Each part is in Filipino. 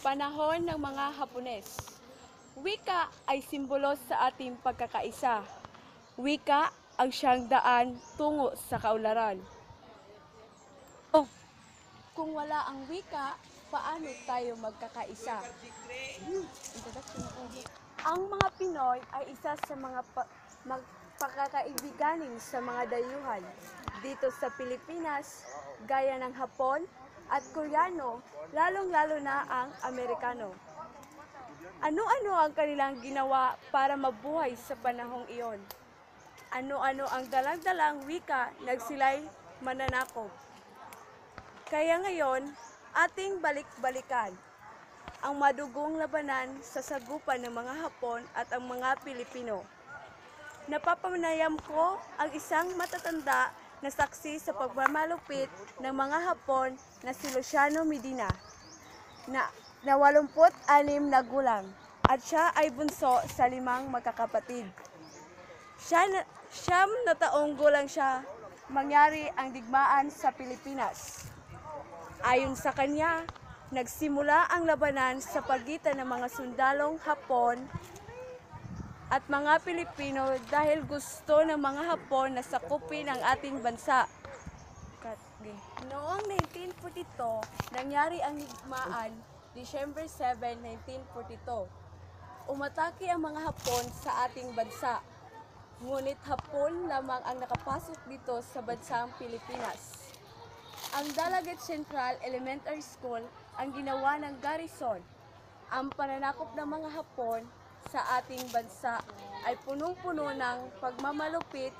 Panahon ng mga Hapones. Wika ay simbolo sa ating pagkakaisa. Wika ang siyang daan tungo sa kaunlaran. Kung wala ang wika, paano tayo magkakaisa? Ang mga Pinoy ay isa sa mga pagkakaibiganin sa mga dayuhan dito sa Pilipinas, gaya ng Hapon at Koreano, lalong-lalo na ang Amerikano. Ano-ano ang kanilang ginawa para mabuhay sa panahong iyon? Ano-ano ang dalang-dalang wika nagsila'y mananakop? Kaya ngayon, ating balik-balikan ang madugong labanan sa sagupan ng mga Hapon at ang mga Pilipino. Napapanayam ko ang isang matatanda na saksi sa pagmamalupit ng mga Hapon na si Luciano Medina na 86 na gulang at siya ay bunso sa 5 magkakapatid. Siyam na taong gulang siya mangyari ang digmaan sa Pilipinas. Ayon sa kanya, nagsimula ang labanan sa pagitan ng mga sundalong Hapon at mga Pilipino dahil gusto ng mga Hapon na sakupin ang ating bansa. Noong 1942, nangyari ang digmaan, December 7, 1942. Umatake ang mga Hapon sa ating bansa. Ngunit Hapon lamang ang nakapasok dito sa bansang Pilipinas. Ang Dalagat Central Elementary School ang ginawa ng garrison. Ang pananakop ng mga Hapon sa ating bansa ay punong-puno ng pagmamalupit,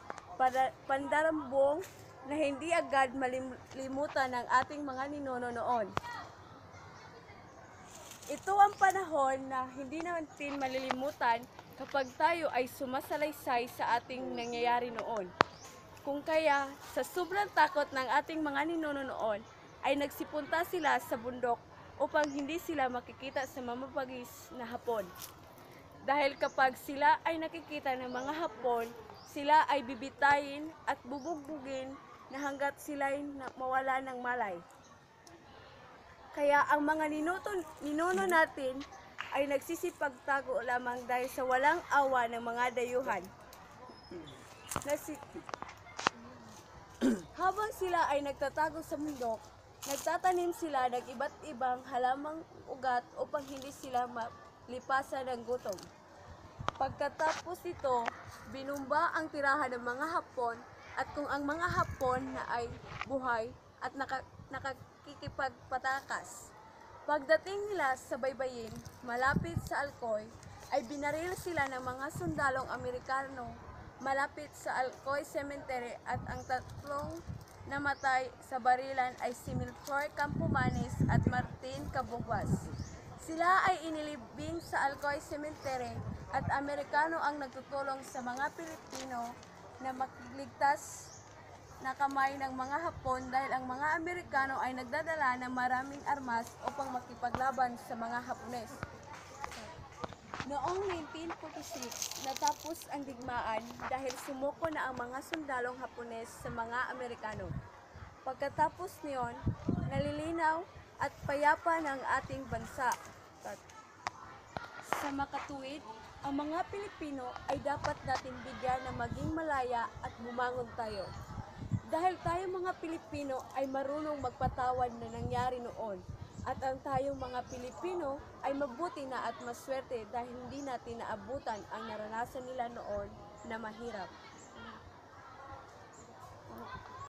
pandarambong na hindi agad malilimutan ng ating mga ninuno noon. Ito ang panahon na hindi natin malilimutan kapag tayo ay sumasalaysay sa ating nangyayari noon. Kung kaya, sa sobrang takot ng ating mga ninuno noon, ay nagsipunta sila sa bundok upang hindi sila makikita sa mamapagis na Hapon. Dahil kapag sila ay nakikita ng mga Hapon, sila ay bibitayin at bubugbugin na hanggat sila ay mawala ng malay. Kaya ang mga ninuno natin ay nagsisipagtago lamang dahil sa walang awa ng mga dayuhan. Habang sila ay nagtatago sa bundok, nagtatanim sila ng iba't ibang halamang ugat upang hindi sila malipasan ng gutom. Pagkatapos ito, binumba ang tirahan ng mga Hapon at kung ang mga Hapon na ay buhay at nakikipagpatakas. Pagdating nila sa baybayin, malapit sa Alcoy, ay binaril sila ng mga sundalong Amerikano malapit sa Alcoy Cemetery at ang tatlong namatay sa barilan ay si Melchor Campomanes at Martin Cabugwas. Sila ay inilibing sa Alcoy Cemetery at Amerikano ang nagtutulong sa mga Pilipino na makligtas na kamay ng mga Hapon dahil ang mga Amerikano ay nagdadala ng maraming armas upang makipaglaban sa mga Hapones. Noong 1946, natapos ang digmaan dahil sumuko na ang mga sundalong Hapones sa mga Amerikano. Pagkatapos niyon, nalilinaw at payapa ng ating bansa. Sa makatuwid, ang mga Pilipino ay dapat natin bigyan na maging malaya at bumangon tayo. Dahil tayo mga Pilipino ay marunong magpatawad na nangyari noon. At ang tayong mga Pilipino ay mabuti na at maswerte dahil hindi natin naabutan ang naranasan nila noon na mahirap.